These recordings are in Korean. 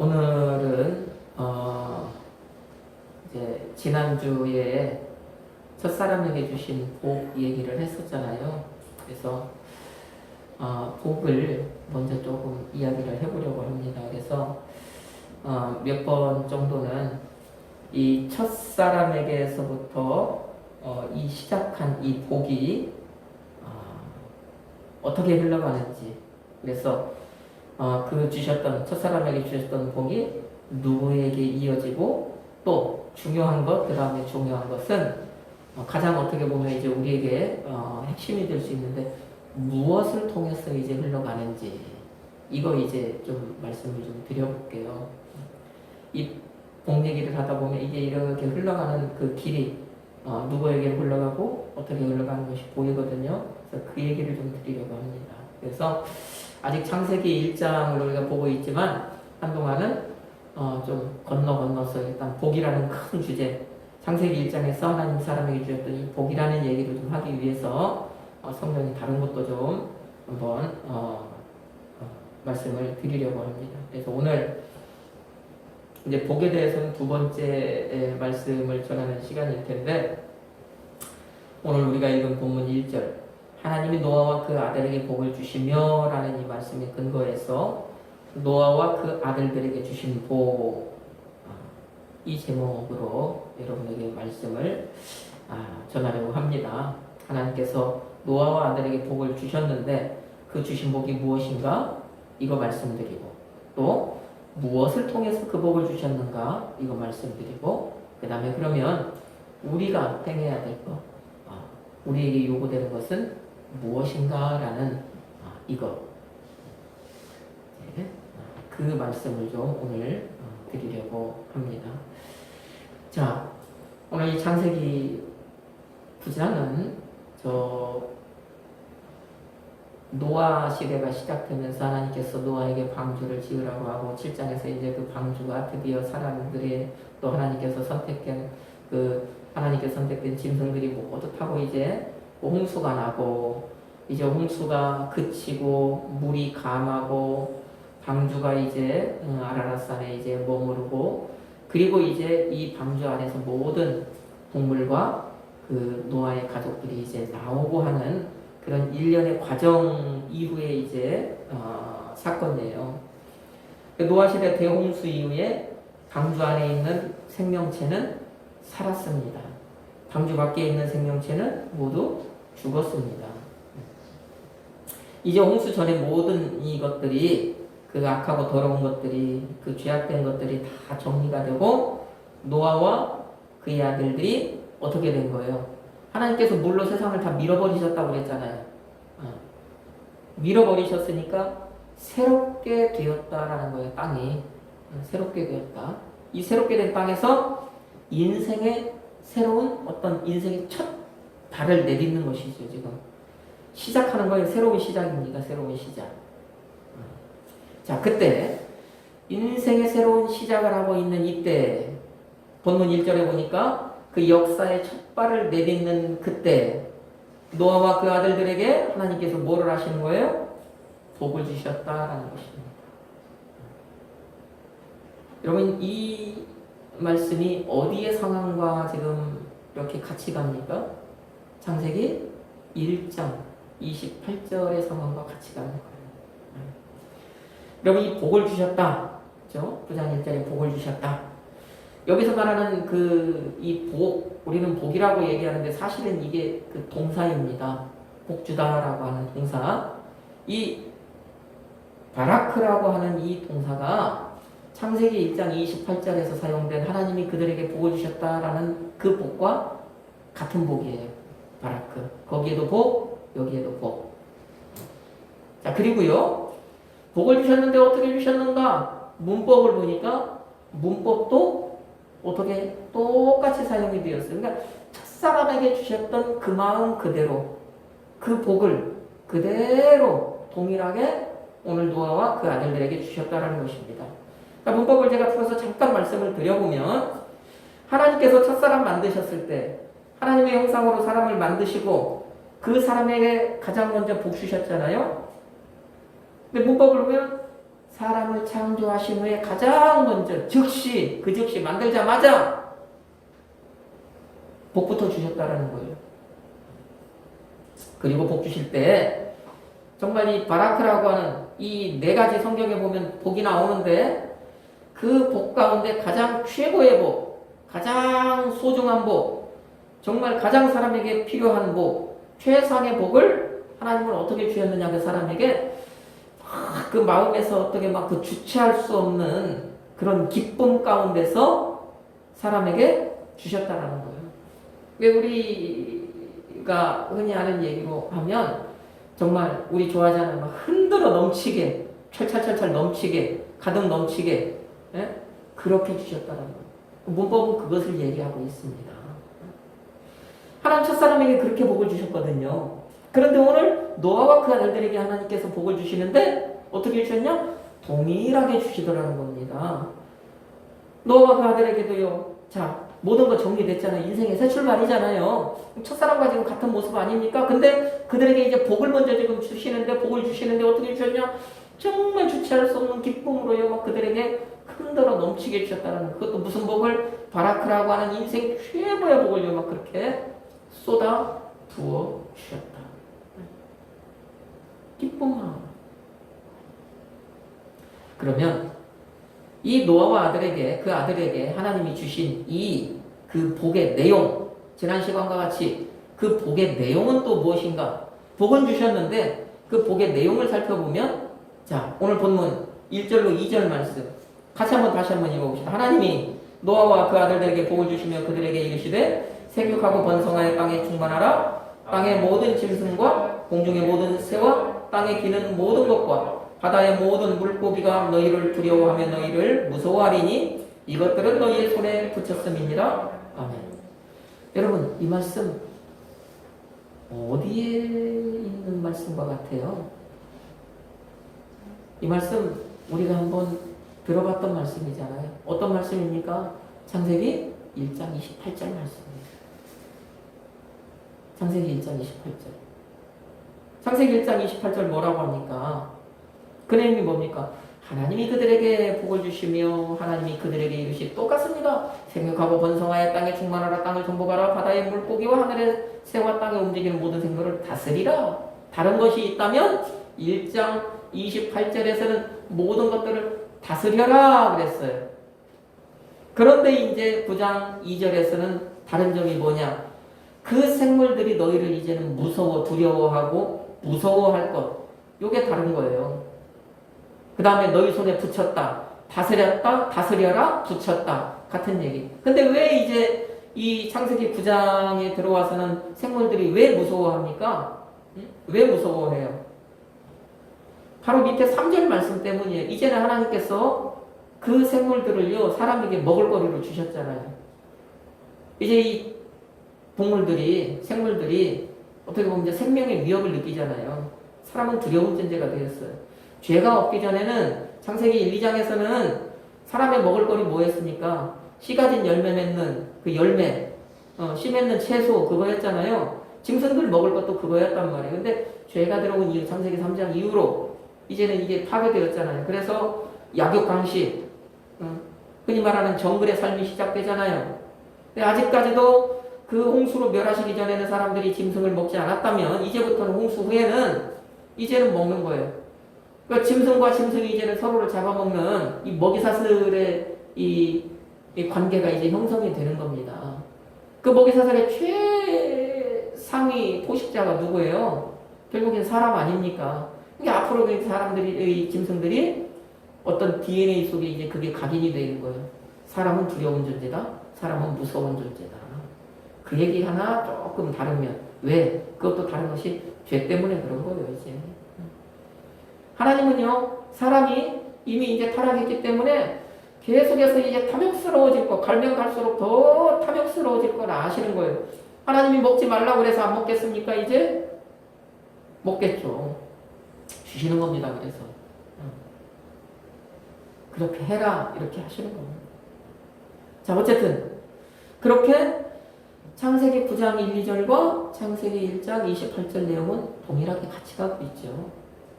오늘은 이제 지난주에 첫사람에게 주신 복 얘기를 했었잖아요. 그래서 복을 먼저 조금 이야기를 해보려고 합니다. 그래서 몇 번 정도는 이 첫사람에게서부터 이 시작한 이 복이 어떻게 흘러가는지, 그래서 그 주셨던 첫사람에게 주셨던 복이 누구에게 이어지고, 또 중요한 것, 그 다음에 중요한 것은 가장 어떻게 보면 이제 우리에게 핵심이 될 수 있는데, 무엇을 통해서 이제 흘러가는지, 이거 이제 좀 말씀을 좀 드려볼게요. 이 복 얘기를 하다 보면 이게 이렇게 흘러가는 그 길이 누구에게 흘러가고 어떻게 흘러가는 것이 보이거든요. 그래서 그 얘기를 좀 드리려고 합니다. 그래서 아직 창세기 1장을 우리가 보고 있지만 한동안은 좀 건너서 일단 복이라는 큰 주제, 창세기 1장에서 하나님 사람에게 주셨던 이 복이라는 얘기를 좀 하기 위해서 성경이 다른 것도 좀 한번 말씀을 드리려고 합니다. 그래서 오늘 이제 복에 대해서는 두 번째 말씀을 전하는 시간일 텐데, 오늘 우리가 읽은 본문 1절, 하나님이 노아와 그 아들에게 복을 주시며 라는 이 말씀에 근거해서 노아와 그 아들들에게 주신 복, 이 제목으로 여러분에게 말씀을 전하려고 합니다. 하나님께서 노아와 아들에게 복을 주셨는데 그 주신 복이 무엇인가? 이거 말씀드리고, 또 무엇을 통해서 그 복을 주셨는가? 이거 말씀드리고, 그 다음에 그러면 우리가 행해야 될 것, 우리에게 요구되는 것은 무엇인가? 라는 이거, 그 말씀을 좀 오늘 드리려고 합니다. 자, 오늘 이 창세기 9장은 노아 시대가 시작되면서 하나님께서 노아에게 방주를 지으라고 하고, 7장에서 이제 그 방주가 드디어 사람들의, 또 하나님께서 선택된 하나님께서 선택된 짐승들이 모두 타고 이제 홍수가 나고, 이제 홍수가 그치고 물이 감하고 방주가 이제 아라랏산에 이제 머무르고, 그리고 이제 이 방주 안에서 모든 동물과 그 노아의 가족들이 이제 나오고 하는 그런 일련의 과정 이후에 이제 사건이에요. 노아 시대 대홍수 이후에 방주 안에 있는 생명체는 살았습니다. 방주 밖에 있는 생명체는 모두 죽었습니다. 이제 홍수 전에 모든 이것들이, 그 악하고 더러운 것들이, 그 죄악된 것들이 다 정리가 되고, 노아와 그의 아들들이 어떻게 된 거예요? 하나님께서 물로 세상을 다 밀어버리셨다고 그랬잖아요. 밀어버리셨으니까 새롭게 되었다라는 거예요. 땅이 새롭게 되었다. 이 새롭게 된 땅에서 인생의 새로운 어떤 인생의 첫 발을 내딛는 것이죠. 지금 시작하는 거예요. 새로운 시작입니다. 새로운 시작. 자, 그때 인생의 새로운 시작을 하고 있는 이때, 본문 1절에 보니까 그 역사의 첫 발을 내딛는 그때 노아와 그 아들들에게 하나님께서 뭐를 하시는 거예요? 복을 주셨다라는 것입니다. 여러분, 이 말씀이 어디의 상황과 지금 이렇게 같이 갑니까? 창세기 1장 28절의 상황과 같이 가는 거예요. 여러분, 이 복을 주셨다, 그렇죠? 9장 1절에 복을 주셨다. 여기서 말하는 이 복, 우리는 복이라고 얘기하는데 사실은 이게 그 동사입니다. 복주다라고 하는 동사. 이 바라크라고 하는 이 동사가 창세기 1장 28절에서 사용된 하나님이 그들에게 복을 주셨다라는 그 복과 같은 복이에요. 바라크. 거기에도 복, 여기에도 복. 자, 그리고요, 복을 주셨는데 어떻게 주셨는가? 문법을 보니까 문법도 어떻게 똑같이 사용이 되었어요. 그러니까 첫사람에게 주셨던 그 마음 그대로, 그 복을 그대로 동일하게 오늘 노아와 그 아들들에게 주셨다는 것입니다. 그러니까 문법을 제가 풀어서 잠깐 말씀을 드려보면, 하나님께서 첫사람 만드셨을 때 하나님의 형상으로 사람을 만드시고 그 사람에게 가장 먼저 복 주셨잖아요. 근데 문법을 보면 사람을 창조하신 후에 가장 먼저 즉시 그 즉시 만들자마자 복부터 주셨다라는 거예요. 그리고 복 주실 때 정말 이 바라크라고 하는 이 네 가지 성경에 보면 복이 나오는데 그 복 가운데 가장 최고의 복, 가장 소중한 복, 정말 가장 사람에게 필요한 복, 최상의 복을 하나님은 어떻게 주셨느냐 그 사람에게 그 마음에서 어떻게 막 그 주체할 수 없는 그런 기쁨 가운데서 사람에게 주셨다라는 거예요. 왜 우리가 흔히 하는 얘기로 하면 정말 우리 좋아하잖아요. 막 흔들어 넘치게, 철철철철 넘치게, 가득 넘치게, 예? 그렇게 주셨다는 거예요. 문법은 그것을 얘기하고 있습니다. 하나님 첫사람에게 그렇게 복을 주셨거든요. 그런데 오늘 노아와 그 아들들에게 하나님께서 복을 주시는데 어떻게 주셨냐? 동일하게 주시더라는 겁니다. 노아와 그 아들에게도요. 자, 모든 거 정리됐잖아요. 인생의 새 출발이잖아요. 첫사람과 지금 같은 모습 아닙니까? 근데 그들에게 이제 복을 먼저 지금 주시는데, 복을 주시는데 어떻게 주셨냐? 정말 주체할 수 없는 기쁨으로요. 막 그들에게 흔들어 넘치게 주셨다는, 그것도 무슨 복을? 바라크라고 하는 인생 최고의 복을요. 막 그렇게 쏟아 부어 주셨다. 기쁜 마음. 그러면 이 노아와 아들에게, 그 아들에게 하나님이 주신 이 그 복의 내용, 지난 시간과 같이 그 복의 내용은 또 무엇인가? 복은 주셨는데 그 복의 내용을 살펴보면, 자, 오늘 본문 1절로 2절 말씀 같이 다시 한번 읽어봅시다. 하나님이 노아와 그 아들들에게 복을 주시며 그들에게 이르시되 생육하고 번성하여 땅에 충만하라. 땅의 모든 짐승과 공중의 모든 새와 땅에 기는 모든 것과 바다의 모든 물고기가 너희를 두려워하며 너희를 무서워하리니 이것들은 너희의 손에 붙였음이니라. 아멘. 여러분, 이 말씀 어디에 있는 말씀과 같아요? 이 말씀 우리가 한번 들어봤던 말씀이잖아요. 어떤 말씀입니까? 창세기 1장 28절 말씀입니다. 창세기 1장 28절. 창세기 1장 28절 뭐라고 합니까? 그 내용이 뭡니까? 하나님이 그들에게 복을 주시며 하나님이 그들에게 이르시 똑같습니다. 생육하고 번성하여 땅에 충만하라. 땅을 정복하라. 바다의 물고기와 하늘의 새와 땅에 움직이는 모든 생물을 다스리라. 다른 것이 있다면 1장 28절에서는 모든 것들을 다스려라 그랬어요. 그런데 이제 9장 2절에서는 다른 점이 뭐냐? 그 생물들이 너희를 이제는 무서워 두려워하고 무서워할 것. 요게 다른 거예요. 그 다음에 너희 손에 붙였다, 다스렸다, 다스려라, 붙였다. 같은 얘기. 근데 왜 이제 이 창세기 9장에 들어와서는 생물들이 왜 무서워합니까? 왜 무서워해요? 바로 밑에 3절 말씀 때문이에요. 이제는 하나님께서 그 생물들을요, 사람에게 먹을거리로 주셨잖아요. 이제 이 동물들이, 생물들이 어떻게 보면 이제 생명의 위협을 느끼잖아요. 사람은 두려운 존재가 되었어요. 죄가 없기 전에는 창세기 1, 2장에서는 사람의 먹을거리 뭐였습니까? 씨 가진 열매 맺는 그 열매, 씨 맺는 채소 그거였잖아요. 짐승들 먹을 것도 그거였단 말이에요. 근데 죄가 들어온 이후 창세기 3장 이후로 이제는 이게 파괴되었잖아요. 그래서 약육 강식, 흔히 말하는 정글의 삶이 시작되잖아요. 근데 아직까지도 그 홍수로 멸하시기 전에는 사람들이 짐승을 먹지 않았다면 이제부터는 홍수 후에는 이제는 먹는 거예요. 그러니까 짐승과 짐승이 이제는 서로를 잡아먹는 이 먹이사슬의 이 관계가 이제 형성이 되는 겁니다. 그 먹이사슬의 최상위 포식자가 누구예요? 결국엔 사람 아닙니까? 그러니까 앞으로 그 사람들이, 짐승들이 어떤 DNA 속에 이제 그게 각인이 되는 거예요. 사람은 두려운 존재다. 사람은 무서운 존재다. 그 얘기 하나 조금 다르면 왜? 그것도 다른 것이 죄 때문에 그런 거예요, 이제. 하나님은요, 사람이 이미 이제 타락했기 때문에 계속해서 이제 탐욕스러워질 거, 갈면 갈수록 더 탐욕스러워질 걸 아시는 거예요. 하나님이 먹지 말라고 그래서 안 먹겠습니까, 이제? 먹겠죠. 주시는 겁니다, 그래서. 그렇게 해라, 이렇게 하시는 겁니다. 자, 어쨌든, 그렇게 창세기 9장 1, 2절과 창세기 1장 28절 내용은 동일하게 같이 가고 있죠.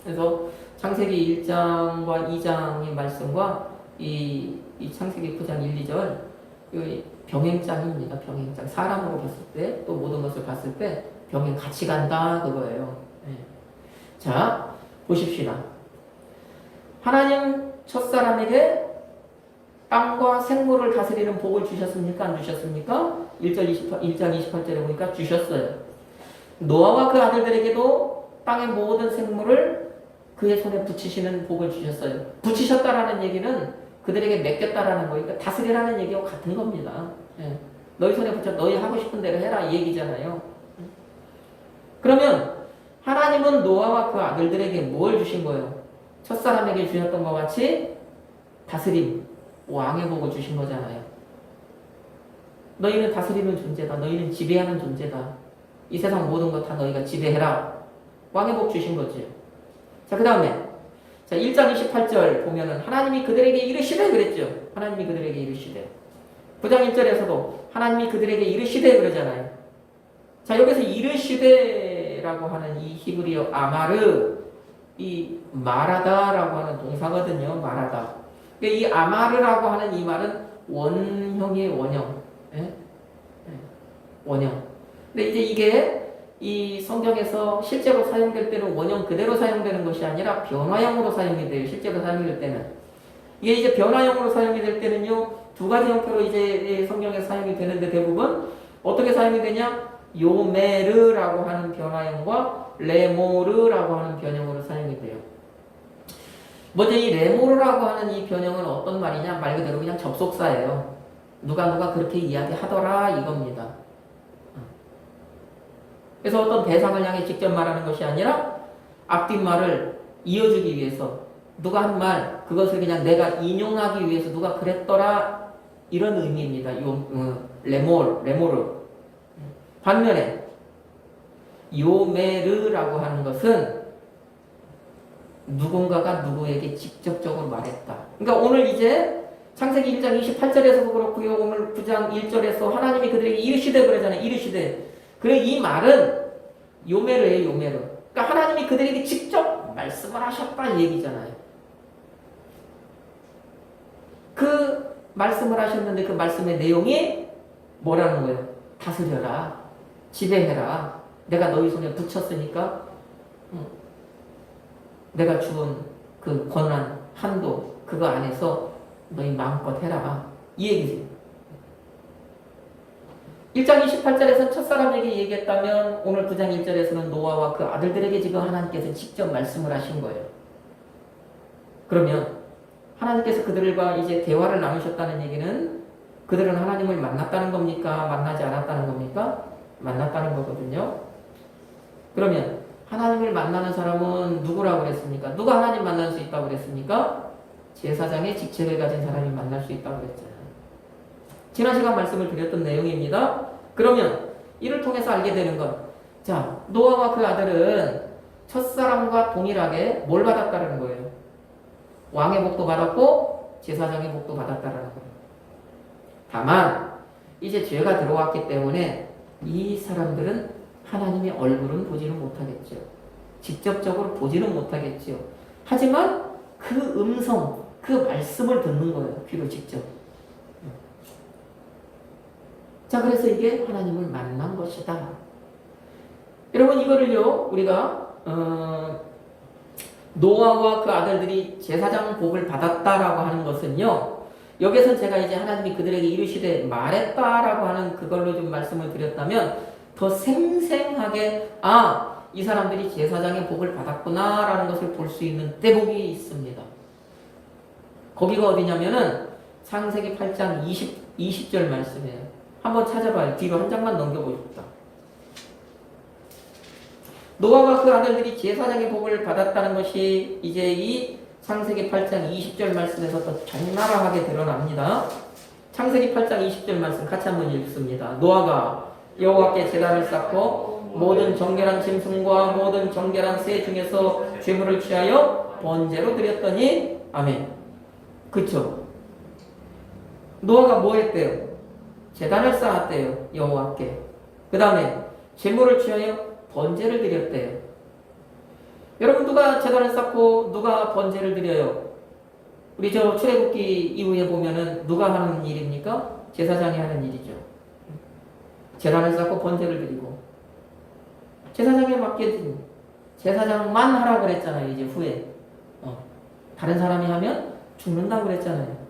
그래서 창세기 1장과 2장의 말씀과 이 창세기 9장 1, 2절 이 병행장입니다. 병행장. 사람으로 봤을 때 또 모든 것을 봤을 때 병행 같이 간다 그거예요. 네. 자, 보십시다. 하나님 첫사람에게 땅과 생물을 다스리는 복을 주셨습니까? 안 주셨습니까? 1장 28절에 보니까 주셨어요. 노아와 그 아들들에게도 땅의 모든 생물을 그의 손에 붙이시는 복을 주셨어요. 붙이셨다라는 얘기는 그들에게 맡겼다라는 거니까 다스리라는 얘기와 같은 겁니다. 예. 너희 손에 붙여 너희 하고 싶은 대로 해라 이 얘기잖아요. 그러면 하나님은 노아와 그 아들들에게 뭘 주신 거예요? 첫사람에게 주셨던 것 같이 다스림, 왕의 복을 주신 거잖아요. 너희는 다스리는 존재다. 너희는 지배하는 존재다. 이 세상 모든 것 다 너희가 지배해라. 왕의 복 주신 거지. 자, 그 다음에 자 1장 28절 보면은 하나님이 그들에게 이르시되 그랬죠. 하나님이 그들에게 이르시되. 9장 1절에서도 하나님이 그들에게 이르시되 그러잖아요. 자, 여기서 이르시되라고 하는 이 히브리어 아마르, 이 말하다라고 하는 동사거든요. 말하다. 이 아마르라고 하는 이 말은 원형이에요. 원형. 예? 원형. 근데 이제 이게 이 성경에서 실제로 사용될 때는 원형 그대로 사용되는 것이 아니라 변화형으로 사용이 돼요. 실제로 사용될 때는. 이게 이제 변화형으로 사용이 될 때는요, 두 가지 형태로 이제 성경에 사용이 되는데 대부분 어떻게 사용이 되냐? 요메르라고 하는 변화형과 레모르라고 하는 변형으로 사용이 돼요. 먼저 이 레모르라고 하는 이 변형은 어떤 말이냐? 말 그대로 그냥 접속사예요. 누가 그렇게 이야기하더라 이겁니다. 그래서 어떤 대상을 향해 직접 말하는 것이 아니라 앞뒷말을 이어주기 위해서 누가 한 말, 그것을 그냥 내가 인용하기 위해서 누가 그랬더라 이런 의미입니다. 레모르. 반면에 요메르라고 하는 것은 누군가가 누구에게 직접적으로 말했다. 그러니까 오늘 이제 창세기 1장 28절에서도 그렇고요. 오늘 9장 1절에서 하나님이 그들에게 이르시되 그러잖아요. 이르시되. 그래 이 말은 요메르예요. 요메르. 그러니까 하나님이 그들에게 직접 말씀을 하셨다는 얘기잖아요. 그 말씀을 하셨는데 그 말씀의 내용이 뭐라는 거예요? 다스려라. 지배해라. 내가 너희 손에 붙였으니까 내가 주은 그 권한, 한도 그거 안에서 너희 마음껏 해라. 이 얘기지. 1장 28절에서는 첫사람에게 얘기했다면 오늘 9장 1절에서는 노아와 그 아들들에게 지금 하나님께서 직접 말씀을 하신 거예요. 그러면 하나님께서 그들과 이제 대화를 나누셨다는 얘기는 그들은 하나님을 만났다는 겁니까? 만나지 않았다는 겁니까? 만났다는 거거든요. 그러면 하나님을 만나는 사람은 누구라고 그랬습니까? 누가 하나님 만날 수 있다고 그랬습니까? 제사장의 직책을 가진 사람이 만날 수 있다고 그랬잖아요. 지난 시간 말씀을 드렸던 내용입니다. 그러면 이를 통해서 알게 되는 것. 자, 노아와 그 아들은 첫사람과 동일하게 뭘 받았다는 거예요? 왕의 복도 받았고 제사장의 복도 받았다는 거예요. 다만 이제 죄가 들어왔기 때문에 이 사람들은 하나님의 얼굴은 보지는 못하겠죠. 직접적으로 보지는 못하겠죠. 하지만 그 음성, 그 말씀을 듣는 거예요. 귀로 직접. 자, 그래서 이게 하나님을 만난 것이다. 여러분 이거를요 우리가 노아와 그 아들들이 제사장 복을 받았다라고 하는 것은요, 여기서 제가 이제 하나님이 그들에게 이르시되 말했다라고 하는 그걸로 좀 말씀을 드렸다면 더 생생하게 이 사람들이 제사장의 복을 받았구나라는 것을 볼 수 있는 대목이 있습니다. 거기가 어디냐면은 창세기 8장 20절 말씀이에요. 한번 찾아봐요. 뒤로 한 장만 넘겨보십시다. 노아와 그 아들들이 제사장의 복을 받았다는 것이 이제 이 창세기 8장 20절 말씀에서 더 적나라하게 드러납니다. 창세기 8장 20절 말씀 같이 한번 읽습니다. 노아가 여호와께 제단을 쌓고 모든 정결한 짐승과 모든 정결한 새 중에서 제물을 취하여 번제로 드렸더니 아멘. 그쵸? 노아가 뭐 했대요? 제단을 쌓았대요. 여호와께. 그 다음에 제물을 취하여 번제를 드렸대요. 여러분 누가 제단을 쌓고 누가 번제를 드려요? 우리 저 출애굽기 이후에 보면은 누가 하는 일입니까? 제사장이 하는 일이죠. 제단을 쌓고 번제를 드리고 제사장에 맡겨진 제사장만 하라고 그랬잖아요. 이제 후에 다른 사람이 하면 죽는다고 그랬잖아요.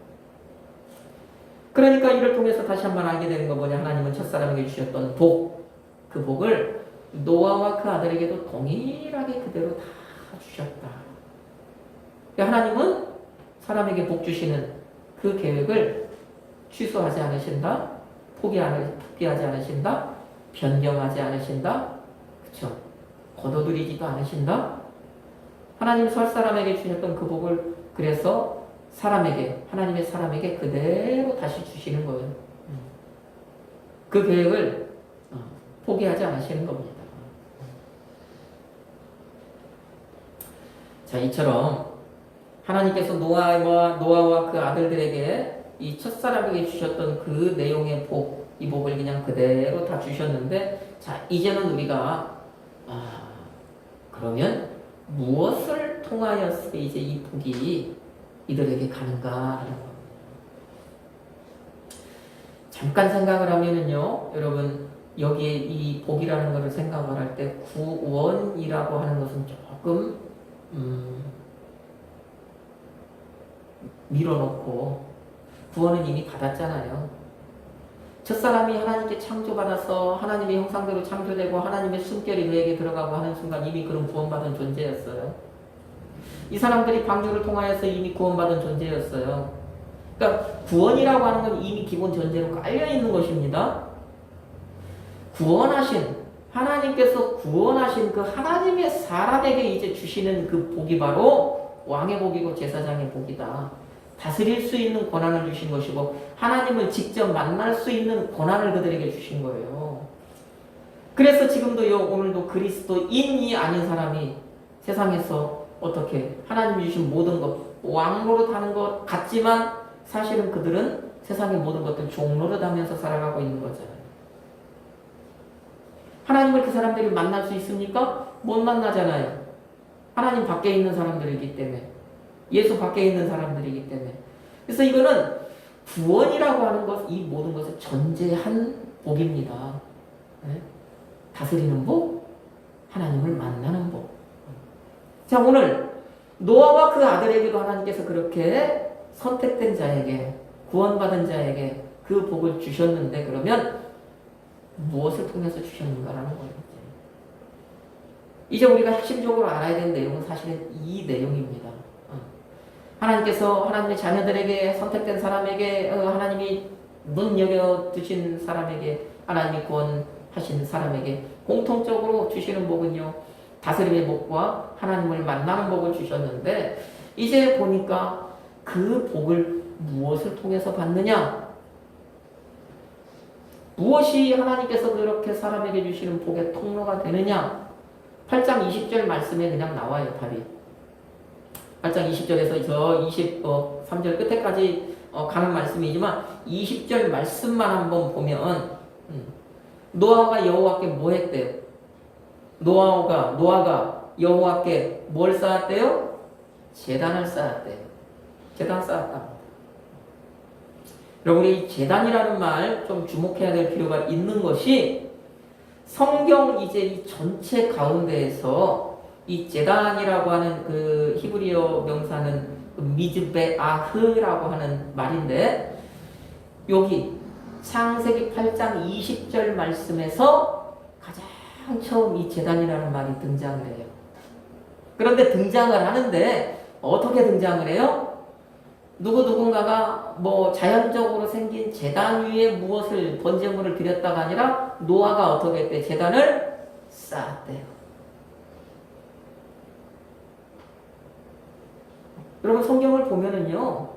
그러니까 이를 통해서 다시 한번 알게 되는 거 뭐냐? 하나님은 첫사람에게 주셨던 복, 그 복을 노아와 그 아들에게도 동일하게 그대로 다 주셨다. 하나님은 사람에게 복 주시는 그 계획을 취소하지 않으신다, 포기하지 않으신다, 변경하지 않으신다, 그쵸? 거둬들이지도 않으신다. 하나님이 설 사람에게 주셨던 그 복을 그래서 하나님의 사람에게 그대로 다시 주시는 거예요. 그 계획을 포기하지 않으시는 겁니다. 자, 이처럼 하나님께서 노아와 그 아들들에게 이 첫사람에게 주셨던 그 내용의 복, 이 복을 그냥 그대로 다 주셨는데, 자, 이제는 우리가 그러면 무엇을 통하여서 이제 이 복이 이들에게 가는가 하는 겁니다. 잠깐 생각을 하면은요, 여러분 여기에 이 복이라는 것을 생각을 할 때 구원이라고 하는 것은 조금 밀어놓고, 구원은 이미 받았잖아요. 첫사람이 하나님께 창조받아서 하나님의 형상대로 창조되고 하나님의 숨결이 그에게 들어가고 하는 순간 이미 그런 구원받은 존재였어요. 이 사람들이 방주를 통하여서 이미 구원받은 존재였어요. 그러니까 구원이라고 하는 건 이미 기본 전제로 깔려있는 것입니다. 하나님께서 구원하신 그 하나님의 사람에게 이제 주시는 그 복이 바로 왕의 복이고 제사장의 복이다. 다스릴 수 있는 권한을 주신 것이고 하나님을 직접 만날 수 있는 권한을 그들에게 주신 거예요. 그래서 지금도 오늘도 그리스도인이 아닌 사람이 세상에서 어떻게 하나님이 주신 모든 것, 왕노릇 하는 것 같지만 사실은 그들은 세상의 모든 것들 종노릇 하면서 살아가고 있는 거잖아요. 하나님을 그 사람들이 만날 수 있습니까? 못 만나잖아요. 하나님 밖에 있는 사람들이기 때문에, 예수 밖에 있는 사람들이기 때문에. 그래서 이거는 구원이라고 하는 것, 이 모든 것을 전제한 복입니다. 네? 다스리는 복, 하나님을 만나는 복. 자, 오늘 노아와 그 아들에게도 하나님께서 그렇게 선택된 자에게, 구원받은 자에게 그 복을 주셨는데, 그러면 무엇을 통해서 주셨는가라는 거예요. 이제 우리가 핵심적으로 알아야 되는 내용은 사실은 이 내용입니다. 하나님께서 하나님의 자녀들에게, 선택된 사람에게, 하나님이 눈여겨두신 사람에게, 하나님이 구원하신 사람에게 공통적으로 주시는 복은요, 다스림의 복과 하나님을 만나는 복을 주셨는데, 이제 보니까 그 복을 무엇을 통해서 받느냐? 무엇이 하나님께서 그렇게 사람에게 주시는 복의 통로가 되느냐? 8장 20절 말씀에 그냥 나와요, 답이. 8장 20절에서 저 23절 끝에까지 가는 말씀이지만 20절 말씀만 한번 보면 노아가 여호와께 뭐 했대요? 노아가 여호와께 뭘 쌓았대요? 제단을 쌓았대요. 제단 쌓았다. 여러분, 이 제단이라는 말 좀 주목해야 될 필요가 있는 것이, 성경 이제 이 전체 가운데에서 이 제단이라고 하는 그 히브리어 명사는 미즈베아흐라고 하는 말인데, 여기 창세기 8장 20절 말씀에서 가장 처음 이 제단이라는 말이 등장을 해요. 그런데 등장을 하는데 어떻게 등장을 해요? 누군가가 뭐 자연적으로 생긴 제단 위에 무엇을 번제물을 드렸다가 아니라 노아가 어떻게 했대? 제단을 쌓았대요. 여러분, 성경을 보면은요,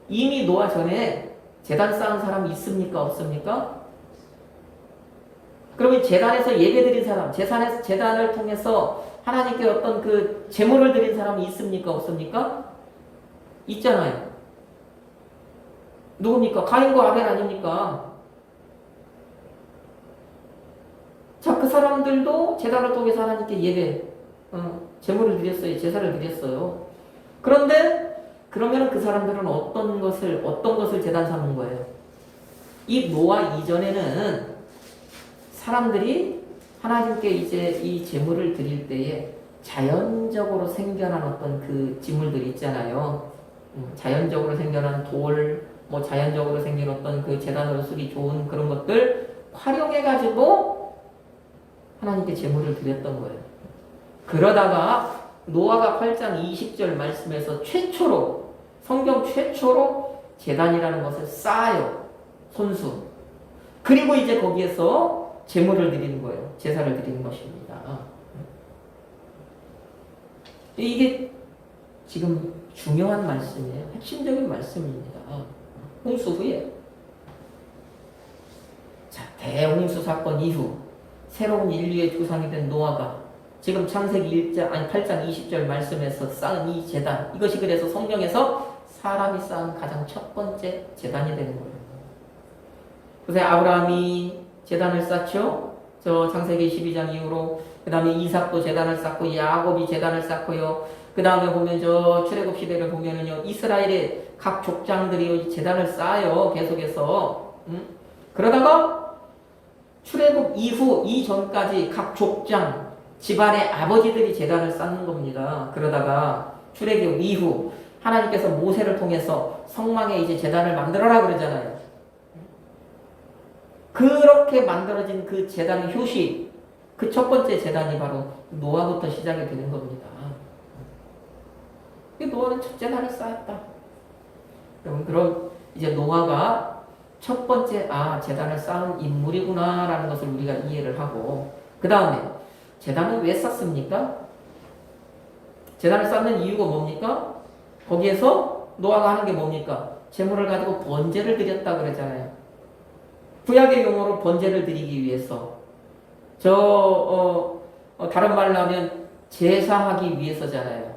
이미 노아 전에 제단 쌓은 사람이 있습니까? 없습니까? 그러면 제단에서 예배드린 사람, 제단을 통해서 하나님께 어떤 그 제물을 드린 사람이 있습니까? 없습니까? 있잖아요. 누굽니까? 가인과 아벨 아닙니까? 자, 그 사람들도 제단을 통해서 하나님께 예배, 제물을 드렸어요. 제사를 드렸어요. 그런데 그러면 그 사람들은 어떤 것을 제단 삼은 거예요? 이 노아 이전에는 사람들이 하나님께 이제 이 제물을 드릴 때에 자연적으로 생겨난 어떤 그 지물들이 있잖아요. 자연적으로 생겨난 돌, 뭐 자연적으로 생긴 어떤 그 제단으로 쓰기 좋은 그런 것들 활용해가지고 하나님께 제물을 드렸던 거예요. 그러다가 노아가 8장 20절 말씀에서 최초로, 성경 최초로 제단이라는 것을 쌓아요. 손수. 그리고 이제 거기에서 제물을 드리는 거예요. 제사를 드리는 것입니다. 이게 지금 중요한 말씀이에요. 핵심적인 말씀입니다. 홍수 후에. 자, 대홍수 사건 이후 새로운 인류의 조상이 된 노아가 지금 창세기 8장 20절 말씀에서 쌓은 이 제단, 이것이 그래서 성경에서 사람이 쌓은 가장 첫 번째 제단이 되는 거예요. 그래서 아브라함이 제단을 쌓죠. 저 창세기 12장 이후로. 그 다음에 이삭도 제단을 쌓고 야곱이 제단을 쌓고요. 그 다음에 보면 저 출애굽 시대를 보면은요, 이스라엘의 각 족장들이 제단을 쌓아요. 계속해서. 그러다가 출애굽 이후 이전까지 각 족장 집안의 아버지들이 제단을 쌓는 겁니다. 그러다가 출애굽 이후 하나님께서 모세를 통해서 성막에 이제 제단을 만들어라 그러잖아요. 그렇게 만들어진 그 제단의 효시, 그 첫 번째 제단이 바로 노아부터 시작이 되는 겁니다. 노아는 첫 제단을 쌓았다. 그럼 이제 노아가 첫 번째 제단을 쌓은 인물이구나라는 것을 우리가 이해를 하고, 그 다음에 제단을 왜 쌓습니까? 제단을 쌓는 이유가 뭡니까? 거기에서 노아가 하는 게 뭡니까? 제물을 가지고 번제를 드렸다 그러잖아요. 구약의 용어로 번제를 드리기 위해서, 다른 말로 하면 제사하기 위해서잖아요.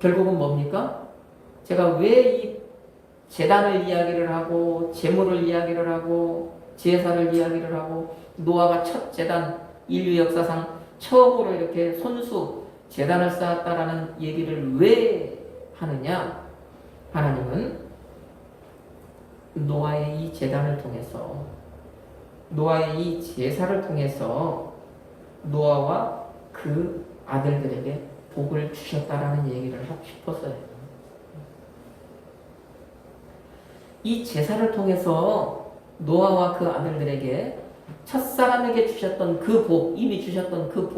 결국은 뭡니까? 제가 왜 이 제단을 이야기를 하고 제물을 이야기를 하고 제사를 이야기를 하고 노아가 첫 제단, 인류 역사상 처음으로 이렇게 손수 제단을 쌓았다라는 얘기를 왜 하느냐? 하나님은 노아의 이 제단을 통해서, 노아의 이 제사를 통해서 노아와 그 아들들에게 복을 주셨다라는 얘기를 하고 싶었어요. 이 제사를 통해서 노아와 그 아들들에게 첫사람에게 주셨던 그 복, 이미 주셨던 그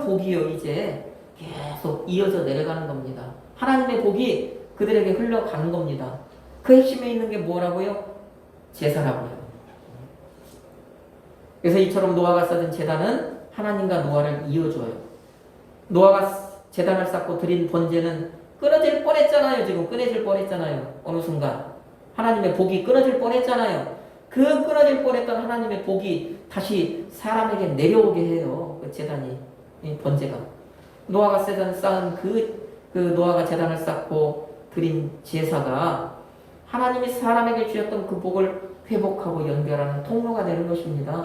복이요 이제 계속 이어져 내려가는 겁니다. 하나님의 복이 그들에게 흘러가는 겁니다. 그 핵심에 있는 게 뭐라고요? 제사라고요. 그래서 이처럼 노아가 쌓은 제단은 하나님과 노아를 이어줘요. 노아가 제단을 쌓고 드린 번제는 끊어질 뻔했잖아요. 지금 끊어질 뻔했잖아요. 어느 순간 하나님의 복이 끊어질 뻔했잖아요. 그 끊어질 뻔했던 하나님의 복이 다시 사람에게 내려오게 해요. 그 제단이, 이 번제가. 노아가 쌓은 그 노아가 제단을 쌓고 드린 제사가 하나님이 사람에게 주셨던 그 복을 회복하고 연결하는 통로가 되는 것입니다.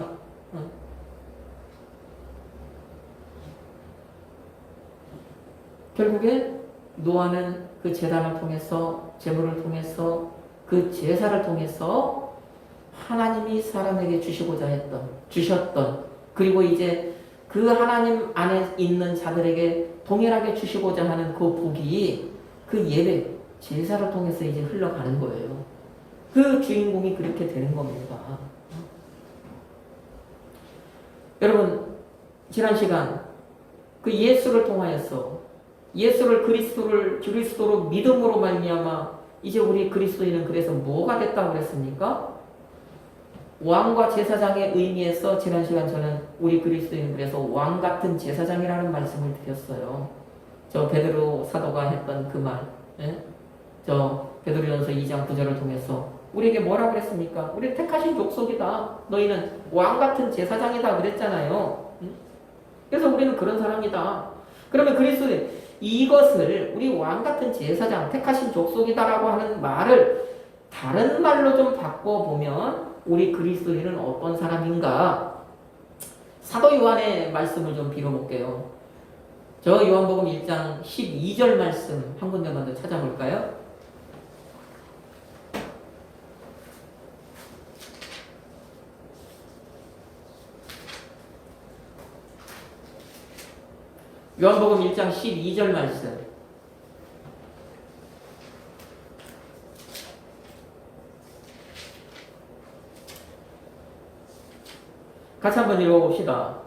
결국에 노아는 그 제단을 통해서, 제물을 통해서, 그 제사를 통해서 하나님이 사람에게 주셨던, 그리고 이제 그 하나님 안에 있는 자들에게 동일하게 주시고자 하는 그 복이 그 예배, 제사를 통해서 이제 흘러가는 거예요. 그 주인공이 그렇게 되는 겁니다. 여러분, 지난 시간 그 예수를 통하여서 예수를 그리스도로 믿음으로 말미암아 이제 우리 그리스도인은 그래서 뭐가 됐다고 그랬습니까? 왕과 제사장의 의미에서 지난 시간 저는 우리 그리스도인은 그래서 왕 같은 제사장이라는 말씀을 드렸어요. 저 베드로 사도가 했던 그 말, 저 베드로전서 2장 9절을 통해서 우리에게 뭐라고 그랬습니까? 우리 택하신 족속이다. 너희는 왕 같은 제사장이다 그랬잖아요. 그래서 우리는 그런 사람이다. 그러면 그리스도인 이것을 우리 왕 같은 제사장, 택하신 족속이다라고 하는 말을 다른 말로 좀 바꿔보면 우리 그리스도인은 어떤 사람인가? 사도 요한의 말씀을 좀 빌어볼게요. 저 요한복음 1장 12절 말씀 한 군데만 더 찾아볼까요? 요한복음 1장 12절 말씀. 같이 한번 읽어봅시다.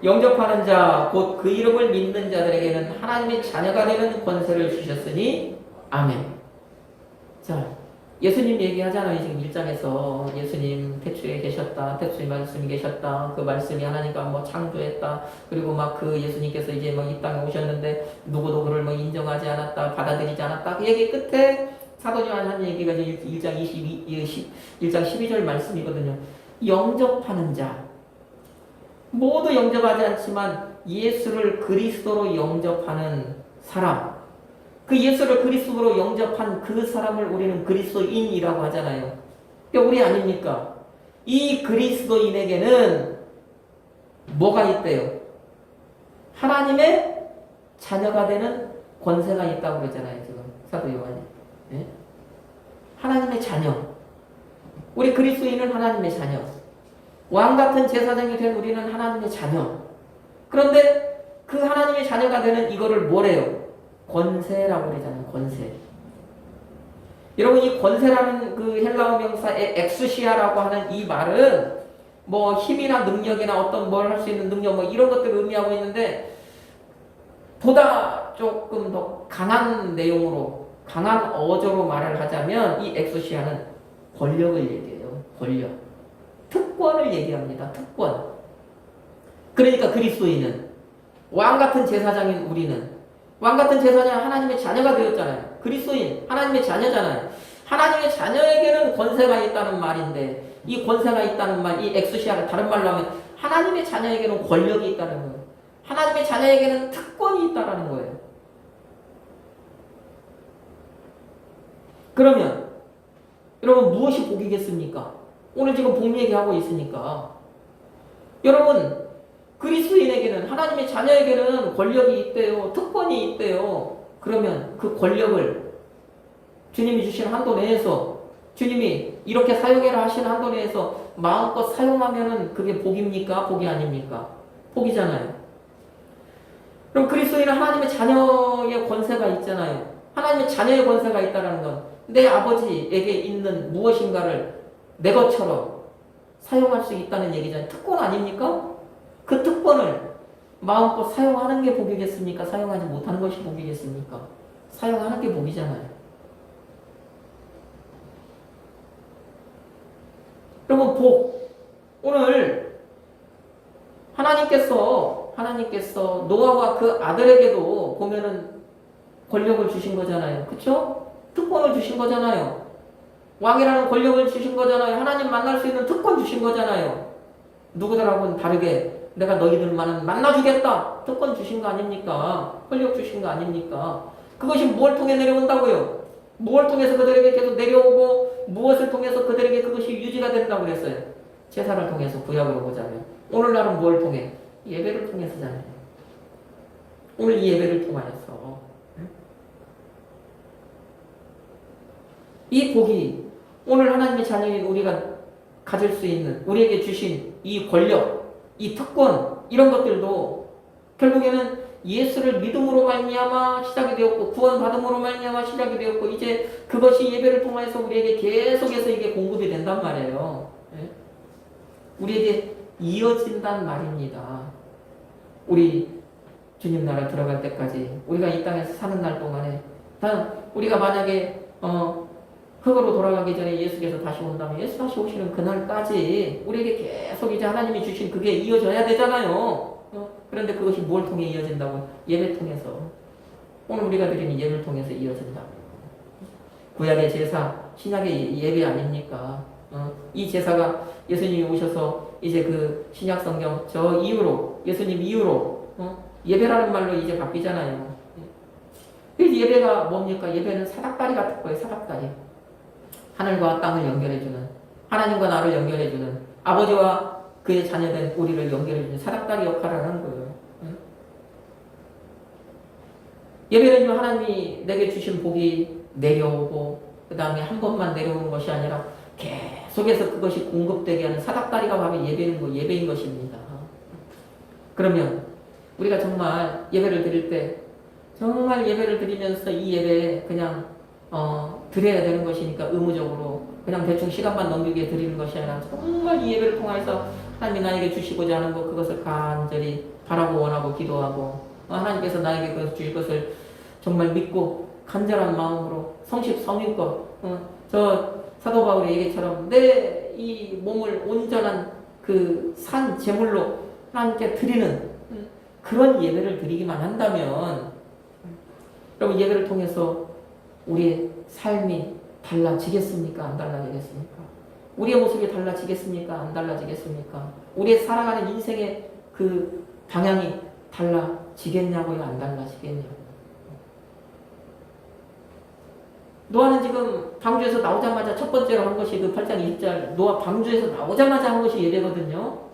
영접하는 자, 곧 그 이름을 믿는 자들에게는 하나님의 자녀가 되는 권세를 주셨으니, 아멘. 자, 예수님 얘기하잖아요. 지금 1장에서 예수님 태초에 계셨다. 태초에 말씀이 계셨다. 그 말씀이 하나님과 뭐 창조했다. 그리고 막 그 예수님께서 이제 뭐 이 땅에 오셨는데 누구도 그를 뭐 인정하지 않았다. 받아들이지 않았다. 그 얘기 끝에 사도 요한 한 얘기가 1장 1장 12절 말씀이거든요. 영접하는 자. 모두 영접하지 않지만 예수를 그리스도로 영접하는 사람. 그 예수를 그리스도로 영접한 그 사람을 우리는 그리스도인이라고 하잖아요. 그러니까 우리 아닙니까? 이 그리스도인에게는 뭐가 있대요? 하나님의 자녀가 되는 권세가 있다고 그러잖아요. 지금 사도 요한이. 네? 하나님의 자녀. 우리 그리스도인은 하나님의 자녀. 왕같은 제사장이 된 우리는 하나님의 자녀. 그런데 그 하나님의 자녀가 되는 이거를 뭐래요? 권세라고 그러잖아요. 권세. 여러분 이 권세라는 그 헬라어 명사의 엑스시아라고 하는 이 말은 뭐 힘이나 능력이나 어떤 뭘 할 수 있는 능력 뭐 이런 것들을 의미하고 있는데 보다 조금 더 강한 내용으로 강한 어조로 말을 하자면 이 엑스시아는 권력을 얘기해요. 권력. 특권을 얘기합니다. 특권. 그러니까 그리스도인은 왕같은 제사장인 우리는 왕같은 제사장 하나님의 자녀가 되었잖아요. 그리스도인 하나님의 자녀잖아요. 하나님의 자녀에게는 권세가 있다는 말인데 이 권세가 있다는 말, 이 엑스시아를 다른 말로 하면 하나님의 자녀에게는 권력이 있다는 거예요. 하나님의 자녀에게는 특권이 있다는 거예요. 그러면 여러분 무엇이 복이겠습니까? 오늘 지금 복 얘기하고 있으니까 여러분 그리스도인에게는 하나님의 자녀에게는 권력이 있대요. 특권이 있대요. 그러면 그 권력을 주님이 주신 한도 내에서 주님이 이렇게 사용해라 하시는 한도 내에서 마음껏 사용하면은 그게 복입니까? 복이 아닙니까? 복이잖아요. 그럼 그리스도인은 하나님의 자녀의 권세가 있잖아요. 하나님의 자녀의 권세가 있다는 건 내 아버지에게 있는 무엇인가를 내 것처럼 사용할 수 있다는 얘기잖아요. 특권 아닙니까? 그 특권을 마음껏 사용하는 게 복이겠습니까? 사용하지 못하는 것이 복이겠습니까? 사용하는 게 복이잖아요. 여러분 복. 오늘 하나님께서 노아와 그 아들에게도 보면은 권력을 주신 거잖아요. 그쵸? 특권을 주신 거잖아요. 왕이라는 권력을 주신 거잖아요. 하나님 만날 수 있는 특권 주신 거잖아요. 누구들하고는 다르게 내가 너희들만은 만나주겠다. 특권 주신 거 아닙니까? 권력 주신 거 아닙니까? 그것이 무엇을 통해 내려온다고요? 무엇을 통해서 그들에게 계속 내려오고 무엇을 통해서 그들에게 그것이 유지가 된다고 그랬어요? 제사를 통해서 구약으로 보자면 오늘날은 뭘 통해? 예배를 통해서잖아요. 오늘 이 예배를 통하여서 이 복이 오늘 하나님의 자녀인 우리가 가질 수 있는 우리에게 주신 이 권력, 이 특권 이런 것들도 결국에는 예수를 믿음으로 말미암아 시작이 되었고 구원받음으로 말미암아 시작이 되었고 이제 그것이 예배를 통해서 우리에게 계속해서 이게 공급이 된단 말이에요. 우리에게 이어진단 말입니다. 우리 주님 나라 들어갈 때까지 우리가 이 땅에서 사는 날 동안에 우리가 만약에 흙으로 돌아가기 전에 예수께서 다시 온다면 예수 다시 오시는 그날까지 우리에게 계속 이제 하나님이 주신 그게 이어져야 되잖아요. 그런데 그것이 뭘 통해 이어진다고? 예배 통해서. 오늘 우리가 드리는 예배를 통해서 이어진다고. 구약의 제사, 신약의 예배 아닙니까? 이 제사가 예수님이 오셔서 이제 그 신약 성경 저 이후로 예수님 이후로 예배라는 말로 이제 바뀌잖아요. 그 예배가 뭡니까? 예배는 사닥다리 같은 거예요. 사닥다리. 하늘과 땅을 연결해주는 하나님과 나를 연결해주는 아버지와 그의 자녀된 우리를 연결해주는 사닥다리 역할을 하는 거예요. 응? 예배는요, 하나님이 내게 주신 복이 내려오고 그 다음에 한 번만 내려오는 것이 아니라 계속해서 그것이 공급되게 하는 사닥다리가 바로 예배인 것입니다. 그러면 우리가 정말 예배를 드릴 때 정말 예배를 드리면서 이 예배에 그냥 드려야 되는 것이니까 의무적으로 그냥 대충 시간만 넘기게 드리는 것이 아니라 정말 이 예배를 통해서 하나님이 나에게 주시고자 하는 것 그것을 간절히 바라고 원하고 기도하고 하나님께서 나에게 그것을 주실 것을 정말 믿고 간절한 마음으로 성심성의껏 저 사도 바울의 얘기처럼 내 이 몸을 온전한 그 산 제물로 하나님께 드리는 그런 예배를 드리기만 한다면 여러분 예배를 통해서 우리의 삶이 달라지겠습니까? 안 달라지겠습니까? 우리의 모습이 달라지겠습니까? 안 달라지겠습니까? 우리의 살아가는 인생의 그 방향이 달라지겠냐고요? 안 달라지겠냐고요? 노아는 지금 방주에서 나오자마자 첫 번째로 한 것이 그 8장 20절 노아 방주에서 나오자마자 한 것이 예배거든요.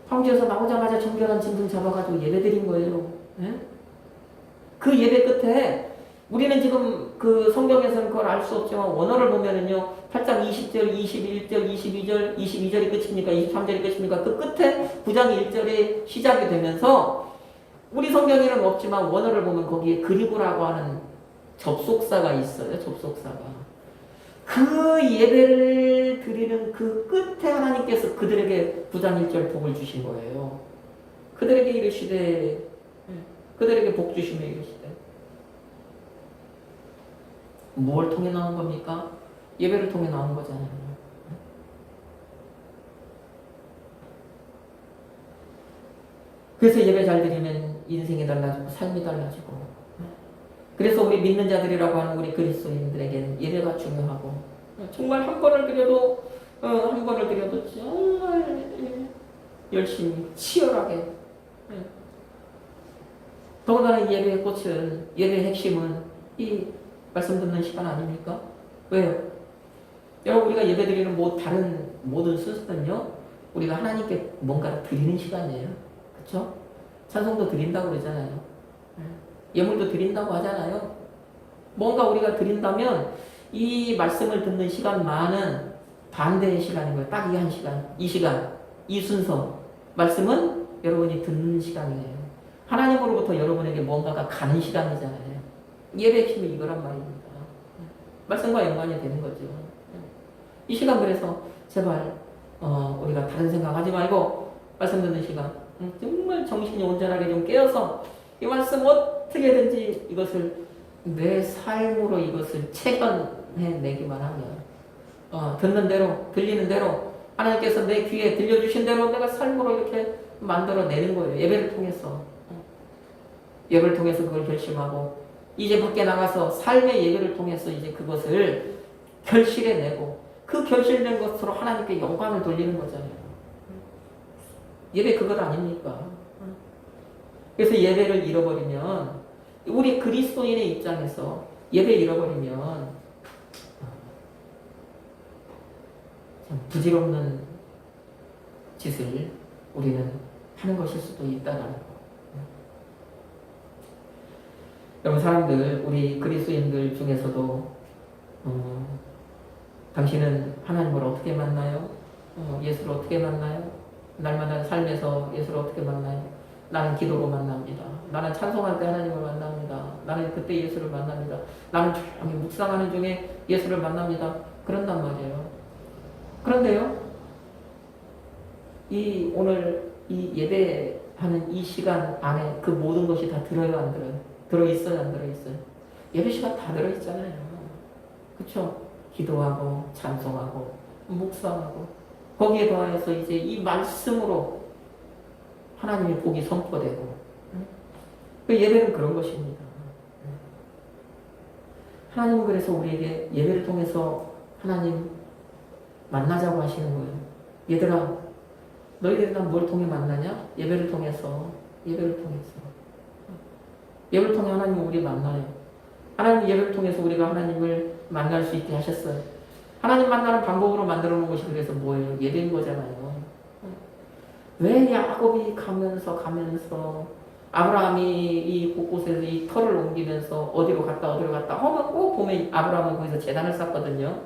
방주에서 나오자마자 정결한 짐승 잡아가지고 예배 드린 거예요. 네? 그 예배 끝에 우리는 지금 그 성경에서는 그걸 알 수 없지만 원어를 보면은요 8장 20절, 21절, 22절, 22절이 끝입니까? 23절이 끝입니까? 그 끝에 9장 1절이 시작이 되면서 우리 성경에는 없지만 원어를 보면 거기에 그리고라고 하는 접속사가 있어요. 접속사가. 그 예배를 드리는 그 끝에 하나님께서 그들에게 9장 1절 복을 주신 거예요. 그들에게 이르시되 그들에게 복 주시며 이르시되 뭘 통해 나온 겁니까? 예배를 통해 나온 거잖아요. 그래서 예배 잘 드리면 인생이 달라지고 삶이 달라지고 그래서 우리 믿는 자들이라고 하는 우리 그리스도인들에게는 예배가 중요하고 정말 한 번을 드려도 정말 열심히 치열하게 더군다나 예배의 꽃은 예배의 핵심은 이 말씀 듣는 시간 아닙니까? 왜요? 여러분 우리가 예배 드리는 다른 모든 순서는요 우리가 하나님께 뭔가를 드리는 시간이에요. 그렇죠? 찬송도 드린다고 그러잖아요. 예물도 드린다고 하잖아요. 뭔가 우리가 드린다면 이 말씀을 듣는 시간만은 반대의 시간인 거예요. 딱 이 한 시간, 이 시간, 이 순서. 말씀은 여러분이 듣는 시간이에요. 하나님으로부터 여러분에게 뭔가가 가는 시간이잖아요. 예배 핵심이 이거란 말입니다. 말씀과 연관이 되는 거죠. 이 시간 그래서 제발 우리가 다른 생각하지 말고 말씀 듣는 시간 정말 정신이 온전하게 좀 깨어서 이 말씀 어떻게든지 이것을 내 삶으로 이것을 체현해내기만 하면 듣는 대로 들리는 대로 하나님께서 내 귀에 들려주신 대로 내가 삶으로 이렇게 만들어내는 거예요. 예배를 통해서 예배를 통해서 그걸 결심하고 이제 밖에 나가서 삶의 예배를 통해서 이제 그것을 결실해내고 그 결실된 것으로 하나님께 영광을 돌리는 거잖아요. 예배 그것 아닙니까? 그래서 예배를 잃어버리면 우리 그리스도인의 입장에서 예배 잃어버리면 참 부질없는 짓을 우리는 하는 것일 수도 있다는 거. 여러분 사람들 우리 그리스도인들 중에서도 당신은 하나님을 어떻게 만나요? 예수를 어떻게 만나요? 날마다 삶에서 예수를 어떻게 만나요? 나는 기도로 만납니다. 나는 찬송할 때 하나님을 만납니다. 나는 그때 예수를 만납니다. 나는 조용히 묵상하는 중에 예수를 만납니다. 그런단 말이에요. 그런데요, 오늘 이 예배하는 이 시간 안에 그 모든 것이 다 들어요, 안 들어요? 들어있어요, 안 들어있어요? 예배 시간 다 들어있잖아요. 그쵸? 기도하고, 찬송하고, 묵상하고, 거기에 더해서 이제 이 말씀으로 하나님의 복이 선포되고, 그 예배는 그런 것입니다. 하나님은 그래서 우리에게 예배를 통해서 하나님 만나자고 하시는 거예요. 얘들아, 너희들이랑 뭘 통해 만나냐? 예배를 통해서. 예배를 통해 하나님은 우리 만나요. 하나님 예배를 통해서 우리가 하나님을 만날 수 있게 하셨어요. 하나님 만나는 방법으로 만들어 놓은 것이 그래서 뭐예요? 예배인 거잖아요. 왜 야곱이 가면서 아브라함이 이 곳곳에서 이 터를 옮기면서 어디로 갔다 하면 꼭 보면 아브라함은 거기서 제단을 쌓거든요.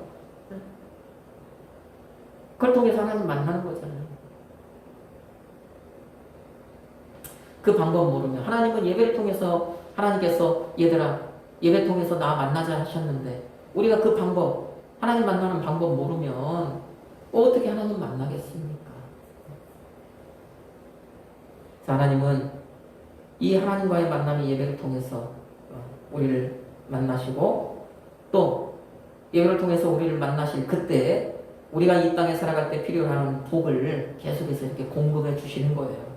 그걸 통해서 하나님 만나는 거잖아요. 그 방법 모르면 하나님은 예배를 통해서 하나님께서 얘들아 예배 통해서 나 만나자 하셨는데 우리가 그 방법 하나님 만나는 방법 모르면 어떻게 하나님 만나겠습니까? 하나님은 이 하나님과의 만남이 예배를 통해서 우리를 만나시고 또 예배를 통해서 우리를 만나실 그때 우리가 이 땅에 살아갈 때 필요한 복을 계속해서 이렇게 공급해 주시는 거예요.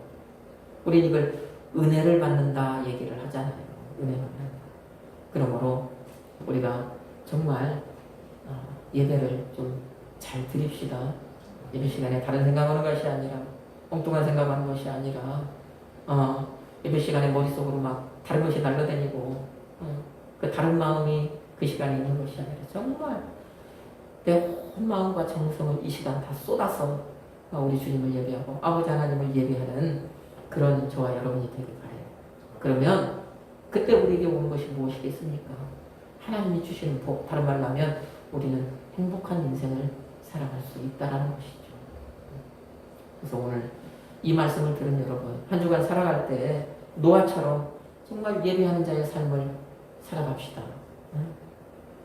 우린 이걸 은혜를 받는다 얘기를 하잖아요. 은혜 받는다. 그러므로 우리가 정말 예배를 좀 잘 드립시다. 예배 시간에 다른 생각하는 것이 아니라 엉뚱한 생각하는 것이 아니라 예배 시간에 머릿속으로 막 다른 것이 날려다니고 그 다른 마음이 그 시간에 있는 것이 아니라 정말 내 온 마음과 정성을 이 시간 다 쏟아서 우리 주님을 예배하고 아버지 하나님을 예배하는 그런 저와 여러분이 되길 바라요. 그러면 그때 우리에게 오는 것이 무엇이겠습니까? 하나님이 주시는 복, 다른 말로 하면 우리는 행복한 인생을 살아갈 수 있다는 것이죠. 그래서 오늘 이 말씀을 들은 여러분, 한 주간 살아갈 때 노아처럼 정말 예배하는 자의 삶을 살아갑시다.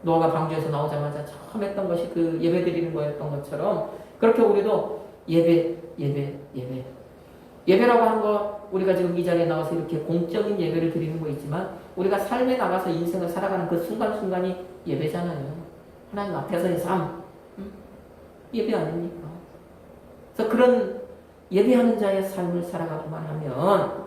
노아가 방주에서 나오자마자 처음 했던 것이 그 예배 드리는 거였던 것처럼 그렇게 우리도 예배라고 하는 거 우리가 지금 이 자리에 나와서 이렇게 공적인 예배를 드리는 거 있지만 우리가 삶에 나가서 인생을 살아가는 그 순간순간이 예배잖아요. 하나님 앞에서의 삶 예배 아닙니까? 그래서 그런 예배하는 자의 삶을 살아가기만 하면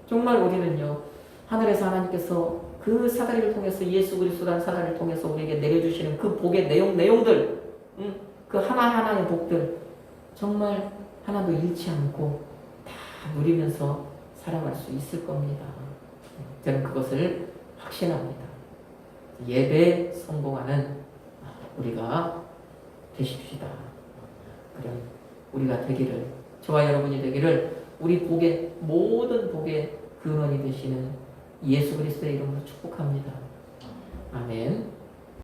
정말 우리는요 하늘에서 하나님께서 그 사다리를 통해서 예수 그리스도라는 사다리를 통해서 우리에게 내려주시는 그 복의 내용들 그 하나하나의 복들 정말 하나도 잃지 않고 다 누리면서 살아갈 수 있을 겁니다. 저는 그것을 확신합니다. 예배에 성공하는 우리가 되십시다. 그런 우리가 되기를 저와 여러분이 되기를 우리 복의 모든 복의 근원이 되시는 예수 그리스도의 이름으로 축복합니다. 아멘.